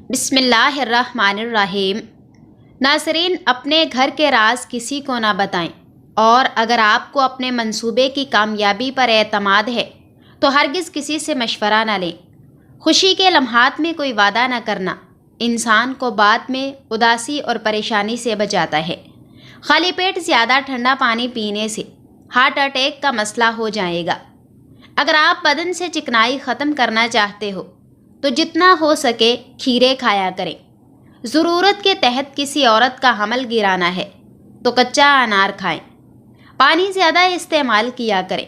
بسم اللہ الرحمن الرحیم۔ ناظرین، اپنے گھر کے راز کسی کو نہ بتائیں، اور اگر آپ کو اپنے منصوبے کی کامیابی پر اعتماد ہے تو ہرگز کسی سے مشورہ نہ لیں۔ خوشی کے لمحات میں کوئی وعدہ نہ کرنا انسان کو بعد میں اداسی اور پریشانی سے بچاتا ہے۔ خالی پیٹ زیادہ ٹھنڈا پانی پینے سے ہارٹ اٹیک کا مسئلہ ہو جائے گا۔ اگر آپ بدن سے چکنائی ختم کرنا چاہتے ہو تو جتنا ہو سکے کھیرے کھایا کریں۔ ضرورت کے تحت کسی عورت کا حمل گرانا ہے تو کچا انار کھائیں۔ پانی زیادہ استعمال کیا کریں،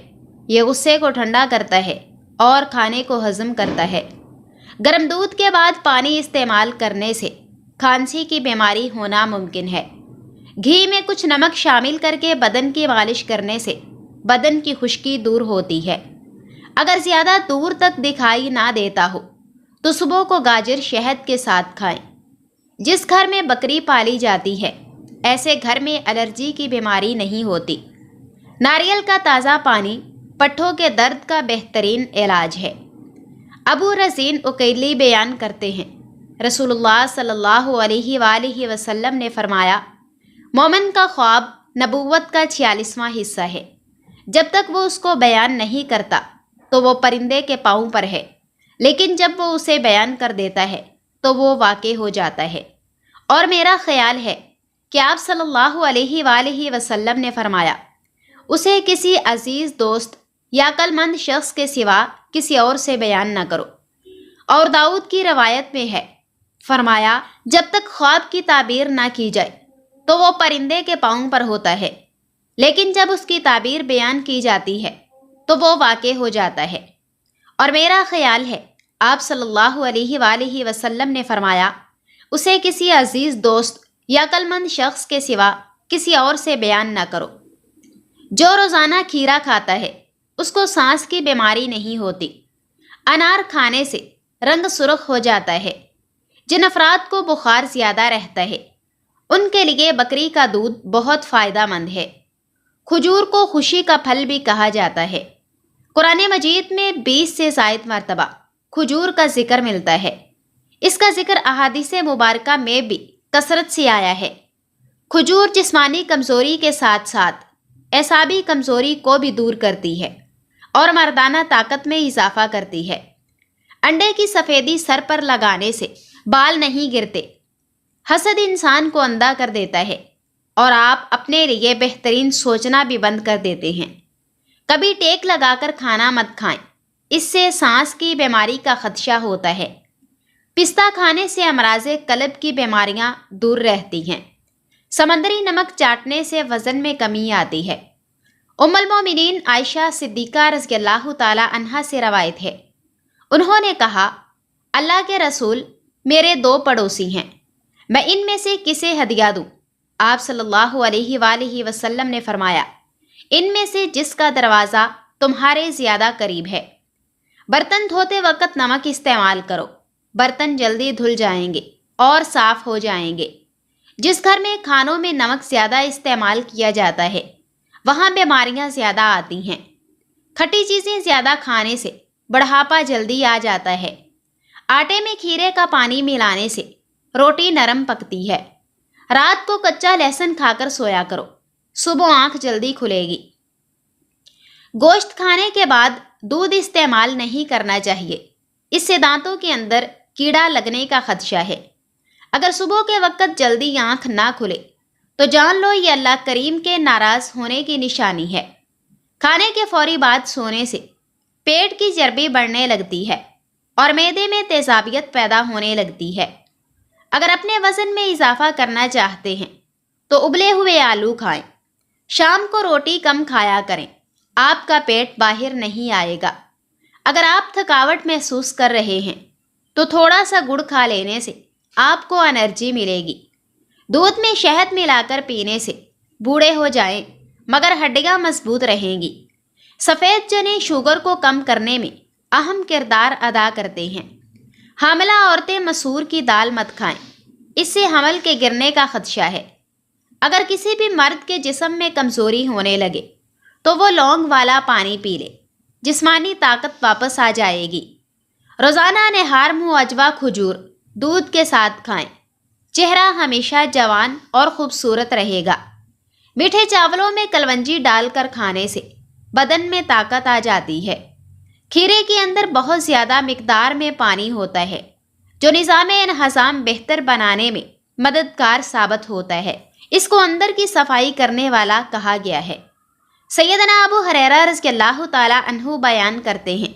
یہ غصے کو ٹھنڈا کرتا ہے اور کھانے کو ہضم کرتا ہے۔ گرم دودھ کے بعد پانی استعمال کرنے سے کھانسی کی بیماری ہونا ممکن ہے۔ گھی میں کچھ نمک شامل کر کے بدن کی مالش کرنے سے بدن کی خشکی دور ہوتی ہے۔ اگر زیادہ دور تک دکھائی نہ دیتا ہو تو صبح کو گاجر شہد کے ساتھ کھائیں۔ جس گھر میں بکری پالی جاتی ہے ایسے گھر میں الرجی کی بیماری نہیں ہوتی۔ ناریل کا تازہ پانی پٹھوں کے درد کا بہترین علاج ہے۔ ابو رزین اکیلی بیان کرتے ہیں، رسول اللہ صلی اللہ علیہ وآلہ وسلم نے فرمایا، مومن کا خواب نبوت کا 46واں حصہ ہے۔ جب تک وہ اس کو بیان نہیں کرتا تو وہ پرندے کے پاؤں پر ہے، لیکن جب وہ اسے بیان کر دیتا ہے تو وہ واقع ہو جاتا ہے۔ اور میرا خیال ہے کہ آپ صلی اللہ علیہ وآلہ وسلم نے فرمایا، اسے کسی عزیز دوست یا عقل مند شخص کے سوا کسی اور سے بیان نہ کرو۔ اور داؤد کی روایت میں ہے، فرمایا، جب تک خواب کی تعبیر نہ کی جائے تو وہ پرندے کے پاؤں پر ہوتا ہے، لیکن جب اس کی تعبیر بیان کی جاتی ہے تو وہ واقع ہو جاتا ہے۔ اور میرا خیال ہے آپ صلی اللہ علیہ وآلہ وسلم نے فرمایا، اسے کسی عزیز دوست یا عقل مند شخص کے سوا کسی اور سے بیان نہ کرو۔ جو روزانہ کھیرا کھاتا ہے اس کو سانس کی بیماری نہیں ہوتی۔ انار کھانے سے رنگ سرخ ہو جاتا ہے۔ جن افراد کو بخار زیادہ رہتا ہے ان کے لیے بکری کا دودھ بہت فائدہ مند ہے۔ کھجور کو خوشی کا پھل بھی کہا جاتا ہے۔ قرآن مجید میں 20 سے زائد مرتبہ کھجور کا ذکر ملتا ہے۔ اس کا ذکر احادیث مبارکہ میں بھی کثرت سے آیا ہے۔ کھجور جسمانی کمزوری کے ساتھ ساتھ اعصابی کمزوری کو بھی دور کرتی ہے اور مردانہ طاقت میں اضافہ کرتی ہے۔ انڈے کی سفیدی سر پر لگانے سے بال نہیں گرتے۔ حسد انسان کو اندھا کر دیتا ہے اور آپ اپنے لیے بہترین سوچنا بھی بند کر دیتے ہیں۔ کبھی ٹیک لگا کر کھانا مت کھائیں، اس سے سانس کی بیماری کا خدشہ ہوتا ہے۔ پستہ کھانے سے امراض قلب کی بیماریاں دور رہتی ہیں۔ سمندری نمک چاٹنے سے وزن میں کمی آتی ہے۔ ام المومنین عائشہ صدیقہ رضی اللہ تعالی عنہا سے روایت ہے، انہوں نے کہا، اللہ کے رسول میرے 2 پڑوسی ہیں، میں ان میں سے کسے ہدیہ دوں؟ آپ صلی اللہ علیہ وآلہ وسلم نے فرمایا، ان میں سے جس کا دروازہ تمہارے زیادہ قریب ہے۔ برتن دھوتے وقت نمک استعمال کرو، برتن جلدی دھل جائیں گے اور صاف ہو جائیں گے۔ جس گھر میں کھانوں میں نمک زیادہ استعمال کیا جاتا ہے وہاں بیماریاں زیادہ آتی ہیں۔ کھٹی چیزیں زیادہ کھانے سے بڑھاپا جلدی آ جاتا ہے۔ آٹے میں کھیرے کا پانی ملانے سے روٹی نرم پکتی ہے۔ رات کو کچا لہسن کھا کر سویا کرو، صبح آنکھ جلدی کھلے گی۔ گوشت کھانے کے بعد دودھ استعمال نہیں کرنا چاہیے، اس سے دانتوں کے اندر کیڑا لگنے کا خدشہ ہے۔ اگر صبح کے وقت جلدی آنکھ نہ کھلے تو جان لو یہ اللہ کریم کے ناراض ہونے کی نشانی ہے۔ کھانے کے فوری بعد سونے سے پیٹ کی چربی بڑھنے لگتی ہے اور معدے میں تیزابیت پیدا ہونے لگتی ہے۔ اگر اپنے وزن میں اضافہ کرنا چاہتے ہیں تو ابلے ہوئے آلو کھائیں۔ شام کو روٹی کم کھایا کریں، آپ کا پیٹ باہر نہیں آئے گا۔ اگر آپ تھکاوٹ محسوس کر رہے ہیں تو تھوڑا سا گڑ کھا لینے سے آپ کو انرجی ملے گی۔ دودھ میں شہد ملا کر پینے سے بوڑھے ہو جائیں مگر ہڈیاں مضبوط رہیں گی۔ سفید چنے شوگر کو کم کرنے میں اہم کردار ادا کرتے ہیں۔ حاملہ عورتیں مسور کی دال مت کھائیں، اس سے حمل کے گرنے کا خدشہ ہے۔ اگر کسی بھی مرد کے جسم میں کمزوری ہونے لگے تو وہ لونگ والا پانی پی لے، جسمانی طاقت واپس آ جائے گی۔ روزانہ نہار منہ اجوا کھجور دودھ کے ساتھ کھائیں، چہرہ ہمیشہ جوان اور خوبصورت رہے گا۔ میٹھے چاولوں میں کلونجی ڈال کر کھانے سے بدن میں طاقت آ جاتی ہے۔ کھیرے کے اندر بہت زیادہ مقدار میں پانی ہوتا ہے جو نظام انہضام بہتر بنانے میں مددگار ثابت ہوتا ہے۔ اس کو اندر کی صفائی کرنے والا کہا گیا ہے۔ سیدنا ابو ہریرہ رضی اللہ تعالی عنہ بیان کرتے ہیں،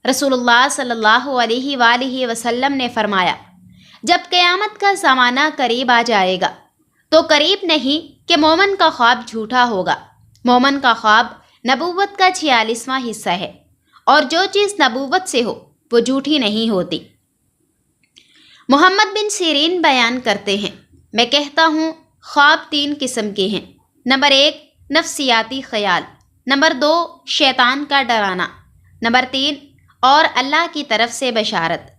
رسول اللہ صلی اللہ علیہ وآلہ وسلم نے فرمایا، جب قیامت کا زمانہ قریب آ جائے گا تو قریب نہیں کہ مومن کا خواب جھوٹا ہوگا۔ مومن کا خواب نبوت کا 46واں حصہ ہے، اور جو چیز نبوت سے ہو وہ جھوٹی نہیں ہوتی۔ محمد بن سیرین بیان کرتے ہیں، میں کہتا ہوں خواب 3 قسم کے ہیں۔ نمبر 1 نفسیاتی خیال، نمبر 2 شیطان کا ڈرانا، نمبر 3 اور اللہ کی طرف سے بشارت۔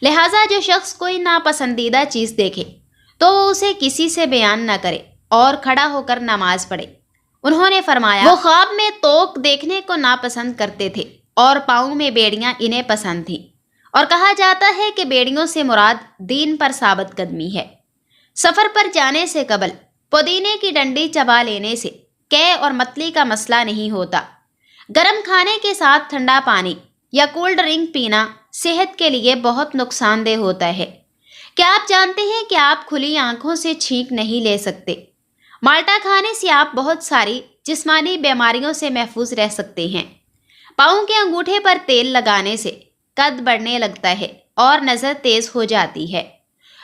لہٰذا جو شخص کوئی ناپسندیدہ چیز دیکھے تو وہ اسے کسی سے بیان نہ کرے اور کھڑا ہو کر نماز پڑھے۔ انہوں نے فرمایا، وہ خواب میں توق دیکھنے کو ناپسند کرتے تھے اور پاؤں میں بیڑیاں انہیں پسند تھیں، اور کہا جاتا ہے کہ بیڑیوں سے مراد دین پر ثابت قدمی ہے۔ سفر پر جانے سے قبل پودینے کی ڈنڈی چبا لینے سے قے اور متلی کا مسئلہ نہیں ہوتا۔ گرم کھانے کے ساتھ ٹھنڈا پانی یا کولڈ ڈرنک پینا صحت کے لیے بہت نقصان دہ ہوتا ہے۔ کیا آپ جانتے ہیں کہ آپ کھلی آنکھوں سے چھینک نہیں لے سکتے؟ مالٹا کھانے سے آپ بہت ساری جسمانی بیماریوں سے محفوظ رہ سکتے ہیں۔ پاؤں کے انگوٹھے پر تیل لگانے سے قد بڑھنے لگتا ہے اور نظر تیز ہو جاتی ہے۔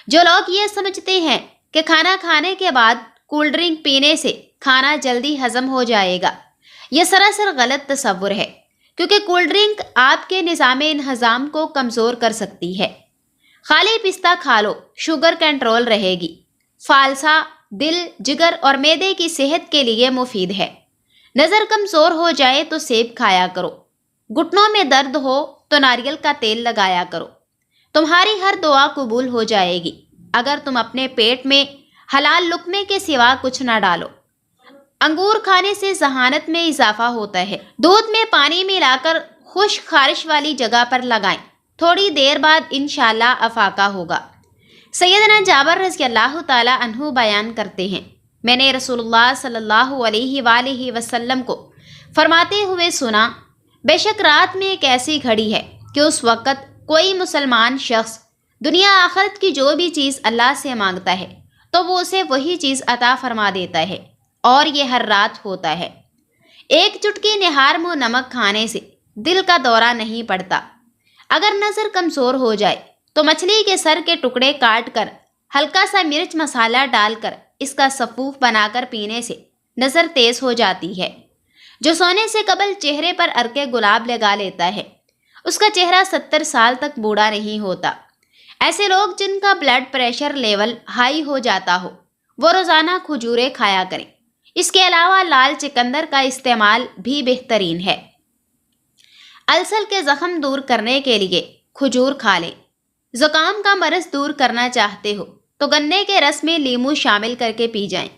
جو لوگ یہ سمجھتے ہیں کہ کھانا کھانے کے بعد کولڈ ڈرنک پینے سے کھانا جلدی ہضم ہو جائے گا، یہ سراسر غلط تصور ہے، کیونکہ کولڈ ڈرنک آپ کے نظام انہضام کو کمزور کر سکتی ہے۔ خالی پستہ کھا لو، شوگر کنٹرول رہے گی۔ فالسا دل، جگر اور معدے کی صحت کے لیے مفید ہے۔ نظر کمزور ہو جائے تو سیب کھایا کرو۔ گھٹنوں میں درد ہو تو ناریل کا تیل لگایا کرو۔ تمہاری ہر دعا قبول ہو جائے گی اگر تم اپنے پیٹ میں حلال لقمے کے سوا کچھ نہ ڈالو۔ انگور کھانے سے ذہانت میں اضافہ ہوتا ہے۔ دودھ میں پانی ملا کر خشک خارش والی جگہ پر لگائیں، تھوڑی دیر بعد انشاءاللہ افاقہ ہوگا۔ سیدنا جابر رضی اللہ تعالی عنہ بیان کرتے ہیں، میں نے رسول اللہ صلی اللہ علیہ وآلہ وسلم کو فرماتے ہوئے سنا، بے شک رات میں ایک ایسی گھڑی ہے کہ اس وقت کوئی مسلمان شخص دنیا آخرت کی جو بھی چیز اللہ سے مانگتا ہے تو وہ اسے وہی چیز عطا فرما دیتا ہے، اور یہ ہر رات ہوتا ہے۔ ایک چٹکی نہار منہ نمک کھانے سے دل کا دورہ نہیں پڑتا۔ اگر نظر کمزور ہو جائے تو مچھلی کے سر کے ٹکڑے کاٹ کر ہلکا سا مرچ مسالہ ڈال کر اس کا سفوف بنا کر پینے سے نظر تیز ہو جاتی ہے۔ جو سونے سے قبل چہرے پر عرق گلاب لگا لیتا ہے اس کا چہرہ 70 سال تک بوڑھا نہیں ہوتا۔ ایسے لوگ جن کا بلڈ پریشر لیول ہائی ہو جاتا ہو وہ روزانہ کھجوریں کھایا کریں۔ اس کے علاوہ لال چقندر کا استعمال بھی بہترین ہے۔ السر کے زخم دور کرنے کے لیے کھجور کھا لیں۔ زکام کا مرض دور کرنا چاہتے ہو تو گنے کے رس میں لیموں شامل کر کے پی جائیں۔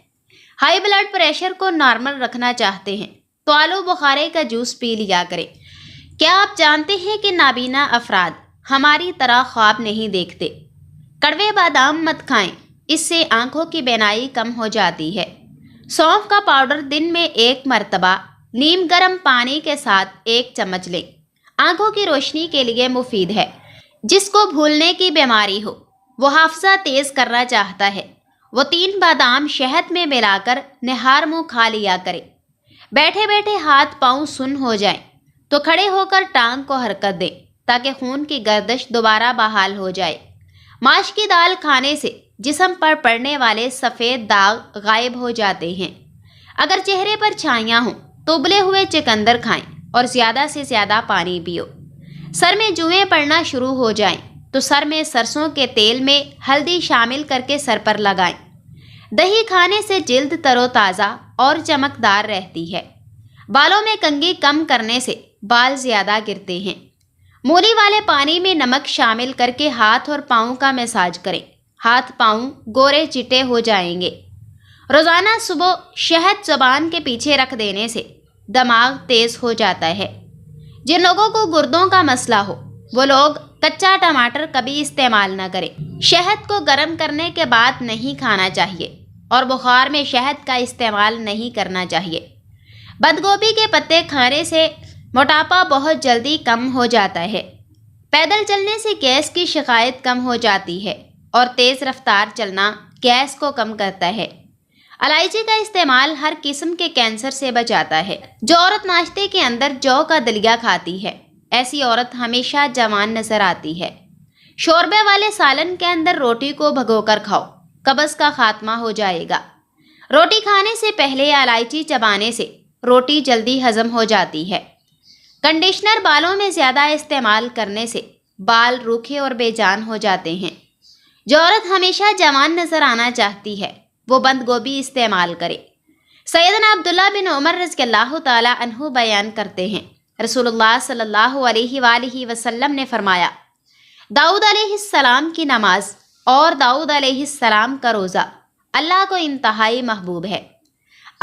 ہائی بلڈ پریشر کو نارمل رکھنا چاہتے ہیں تو آلو بخارے کا جوس پی لیا کریں۔ کیا آپ جانتے ہیں کہ نابینا افراد ہماری طرح خواب نہیں دیکھتے؟ کڑوے بادام مت کھائیں، اس سے آنکھوں کی بینائی کم ہو جاتی ہے۔ سونف کا پاؤڈر دن میں 1 مرتبہ نیم گرم پانی کے ساتھ 1 چمچ لیں۔ آنکھوں کی روشنی کے لیے مفید ہے۔ جس کو بھولنے کی بیماری ہو وہ حافظہ تیز کرنا چاہتا ہے، وہ 3 بادام شہد میں ملا کر نہار منہ کھا لیا کرے۔ بیٹھے بیٹھے ہاتھ پاؤں سن ہو جائیں تو کھڑے ہو کر ٹانگ کو حرکت دیں تاکہ خون کی گردش دوبارہ بحال ہو جائے۔ ماش کی دال کھانے سے جسم پر پڑنے والے سفید داغ غائب ہو جاتے ہیں۔ اگر چہرے پر چھائیاں ہوں تو ابلے ہوئے چقندر کھائیں اور زیادہ سے زیادہ پانی پیو۔ سر میں جوئیں پڑنا شروع ہو جائیں تو سر میں سرسوں کے تیل میں ہلدی شامل کر کے سر پر لگائیں۔ دہی کھانے سے جلد تر و تازہ اور چمکدار رہتی ہے۔ بالوں میں کنگھی کم کرنے سے بال زیادہ گرتے ہیں۔ مولی والے پانی میں نمک شامل کر کے ہاتھ اور پاؤں کا مساج کریں، ہاتھ پاؤں گورے چٹے ہو جائیں گے۔ روزانہ صبح شہد زبان کے پیچھے رکھ دینے سے دماغ تیز ہو جاتا ہے۔ جن لوگوں کو گردوں کا مسئلہ ہو وہ لوگ کچا ٹماٹر کبھی استعمال نہ کریں۔ شہد کو گرم کرنے کے بعد نہیں کھانا چاہیے اور بخار میں شہد کا استعمال نہیں کرنا چاہیے۔ بند گوبھی کے پتے کھانے سے موٹاپا بہت جلدی کم ہو جاتا ہے۔ پیدل چلنے سے گیس کی شکایت کم ہو جاتی ہے اور تیز رفتار چلنا گیس کو کم کرتا ہے۔ الائچی کا استعمال ہر قسم کے کینسر سے بچاتا ہے۔ جو عورت ناشتے کے اندر جو کا دلیا کھاتی ہے، ایسی عورت ہمیشہ جوان نظر آتی ہے۔ شوربے والے سالن کے اندر روٹی کو بھگو کر کھاؤ، قبض کا خاتمہ ہو جائے گا۔ روٹی کھانے سے پہلے الائچی چبانے سے روٹی جلدی ہضم ہو جاتی ہے۔ کنڈیشنر بالوں میں زیادہ استعمال کرنے سے بال روکھے اور بے جان ہو جاتے ہیں۔ جو عورت ہمیشہ جوان نظر آنا چاہتی ہے وہ بند گوبھی استعمال کرے۔ سیدنا عبداللہ بن عمر رضی اللہ تعالی عنہ بیان کرتے ہیں، رسول اللہ صلی اللہ علیہ وآلہ وسلم نے فرمایا، داؤد علیہ السلام کی نماز اور داؤد علیہ السلام کا روزہ اللہ کو انتہائی محبوب ہے۔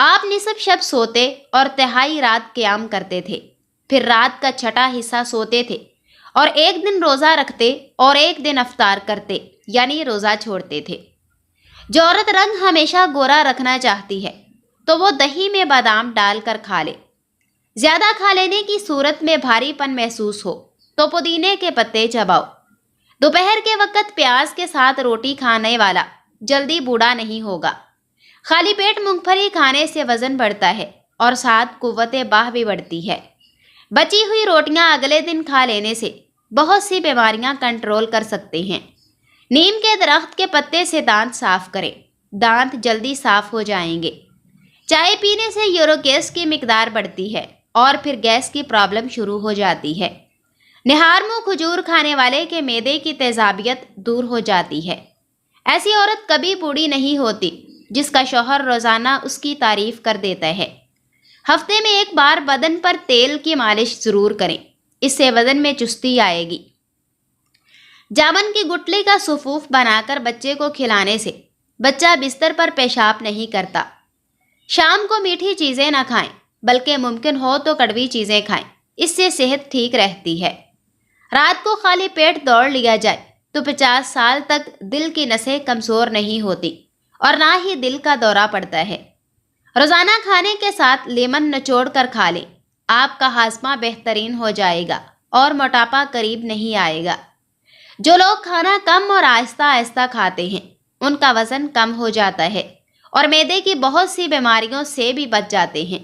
آپ نصف شب سوتے اور تہائی رات قیام کرتے تھے، پھر رات کا چھٹا حصہ سوتے تھے اور ایک دن روزہ رکھتے اور ایک دن افطار کرتے، یعنی روزہ چھوڑتے تھے۔ جو عورت رنگ ہمیشہ گورا رکھنا چاہتی ہے تو وہ دہی میں بادام ڈال کر کھا لے۔ زیادہ کھا لینے کی صورت میں بھاری پن محسوس ہو تو پودینے کے پتے چباؤ۔ دوپہر کے وقت پیاز کے ساتھ روٹی کھانے والا جلدی بوڑھا نہیں ہوگا۔ خالی پیٹ مونگ پھلی کھانے سے وزن بڑھتا ہے اور ساتھ قوت باہ بھی بڑھتی ہے۔ بچی ہوئی روٹیاں اگلے دن کھا لینے سے بہت سی بیماریاں کنٹرول کر سکتے ہیں۔ نیم کے درخت کے پتے سے دانت صاف کریں، دانت جلدی صاف ہو جائیں گے۔ چائے پینے سے یورک ایسڈ کی مقدار بڑھتی ہے اور پھر گیس کی پرابلم شروع ہو جاتی ہے۔ نہار منہ کھجور کھانے والے کے معدے کی تیزابیت دور ہو جاتی ہے۔ ایسی عورت کبھی بوڑھی نہیں ہوتی جس کا شوہر روزانہ اس کی تعریف کر دیتا ہے۔ ہفتے میں ایک بار بدن پر تیل کی مالش ضرور کریں، اس سے بدن میں چستی آئے گی۔ جامن کی گٹلی کا سفوف بنا کر بچے کو کھلانے سے بچہ بستر پر پیشاب نہیں کرتا۔ شام کو میٹھی چیزیں نہ کھائیں، بلکہ ممکن ہو تو کڑوی چیزیں کھائیں، اس سے صحت ٹھیک رہتی ہے۔ رات کو خالی پیٹ دوڑ لیا جائے تو 50 سال تک دل کی نسیں کمزور نہیں ہوتی اور نہ ہی دل کا دورہ پڑتا ہے۔ روزانہ کھانے کے ساتھ لیمن نچوڑ کر کھا لیں، آپ کا ہاضمہ بہترین ہو جائے گا اور موٹاپا قریب نہیں آئے گا۔ جو لوگ کھانا کم اور آہستہ آہستہ کھاتے ہیں ان کا وزن کم ہو جاتا ہے اور معدے کی بہت سی بیماریوں سے بھی بچ جاتے ہیں۔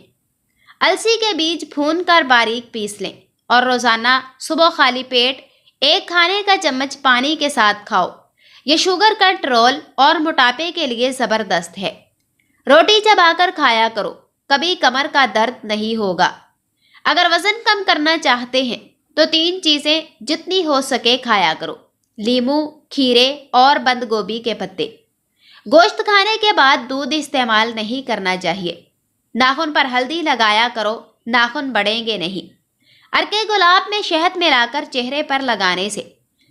السی کے بیج بھون کر باریک پیس لیں اور روزانہ صبح خالی پیٹ ایک کھانے کا چمچ پانی کے ساتھ کھاؤ۔ یہ شوگر کنٹرول اور موٹاپے کے لیے زبردست ہے۔ روٹی چبا کر کھایا کرو، کبھی کمر کا درد نہیں ہوگا۔ اگر وزن کم کرنا چاہتے ہیں تو 3 چیزیں جتنی ہو سکے کھایا کرو: لیمو، کھیرے اور بند گوبھی کے پتے۔ گوشت کھانے کے بعد دودھ استعمال نہیں کرنا چاہیے۔ ناخن پر ہلدی لگایا کرو، ناخن بڑھیں گے نہیں۔ ارکے گلاب میں شہد ملا کر چہرے پر لگانے سے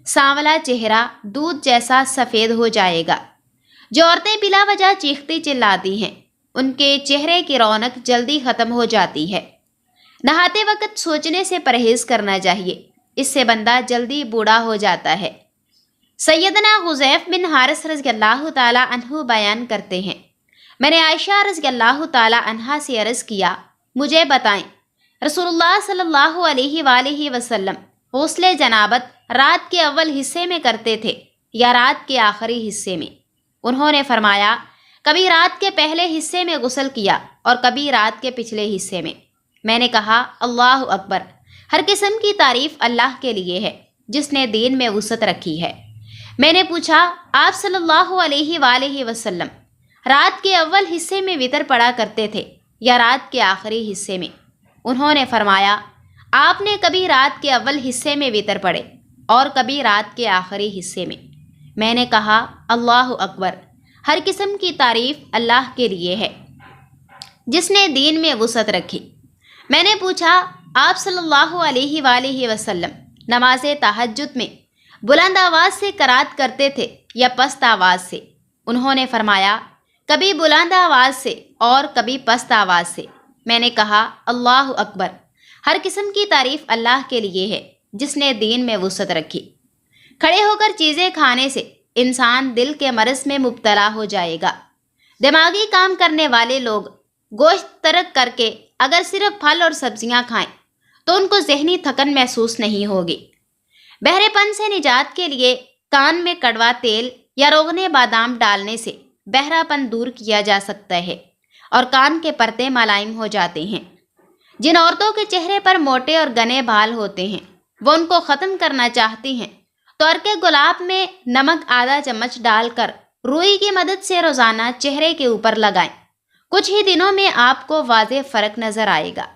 سانولا چہرہ دودھ جیسا سفید ہو جائے گا۔ جو عورتیں بلا وجہ چیختی چلاتی ہیں ان کے چہرے کی رونق جلدی ختم ہو جاتی ہے۔ نہاتے وقت سوچنے سے پرہیز کرنا چاہیے، اس سے بندہ جلدی بوڑھا ہو جاتا ہے۔ سیدنا حذیفہ بن حارث رضی اللہ تعالی عنہ بیان کرتے ہیں، میں نے عائشہ رضی اللہ تعالی عنہا سے عرض کیا، مجھے بتائیں رسول اللہ صلی اللہ علیہ وآلہ وسلم غسل جنابت رات کے اول حصے میں کرتے تھے یا رات کے آخری حصے میں؟ انہوں نے فرمایا، کبھی رات کے پہلے حصے میں غسل کیا اور کبھی رات کے پچھلے حصے میں۔ میں نے کہا، اللہ اکبر، ہر قسم کی تعریف اللہ کے لیے ہے جس نے دین میں وسعت رکھی ہے۔ میں نے پوچھا، آپ صلی اللہ علیہ وآلہ وسلم رات کے اول حصے میں وتر پڑا کرتے تھے یا رات کے آخری حصے میں؟ انہوں نے فرمایا، آپ نے کبھی رات کے اول حصے میں وتر پڑے اور کبھی رات کے آخری حصے میں۔ میں نے کہا، اللہ اکبر، ہر قسم کی تعریف اللہ کے لیے ہے جس نے دین میں وسعت رکھی۔ میں نے پوچھا، آپ صلی اللہ علیہ وآلہ وسلم نماز تہجد میں بلند آواز سے قرات کرتے تھے یا پست آواز سے؟ انہوں نے فرمایا، کبھی بلند آواز سے اور کبھی پست آواز سے۔ میں نے کہا، اللہ اکبر، ہر قسم کی تعریف اللہ کے لیے ہے جس نے دین میں وسعت رکھی۔ کھڑے ہو کر چیزیں کھانے سے انسان دل کے مرض میں مبتلا ہو جائے گا۔ دماغی کام کرنے والے لوگ گوشت ترک کر کے اگر صرف پھل اور سبزیاں کھائیں تو ان کو ذہنی تھکن محسوس نہیں ہوگی۔ بہرے پن سے نجات کے لیے کان میں کڑوا تیل یا روغن بادام ڈالنے سے بہرا پن دور کیا جا سکتا ہے اور کان کے پرتے ملائم ہو جاتے ہیں۔ جن عورتوں کے چہرے پر موٹے اور گنے بال ہوتے ہیں وہ ان کو ختم کرنا چاہتی ہیں تو عرق گلاب میں نمک آدھا چمچ ڈال کر روئی کی مدد سے روزانہ چہرے کے اوپر لگائیں۔ کچھ ہی دنوں میں آپ کو واضح فرق نظر آئے گا۔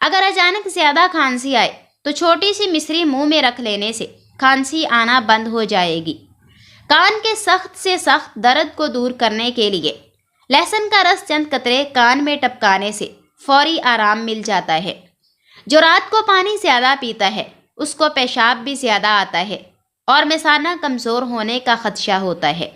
اگر اچانک زیادہ کھانسی آئے تو چھوٹی سی مصری منہ میں رکھ لینے سے کھانسی آنا بند ہو جائے گی۔ کان کے سخت سے سخت درد کو دور کرنے کے لیے لہسن کا رس چند قطرے کان میں ٹپکانے سے فوری آرام مل جاتا ہے۔ جو رات کو پانی زیادہ پیتا ہے اس کو پیشاب بھی زیادہ آتا ہے اور مثانہ کمزور ہونے کا خدشہ ہوتا ہے۔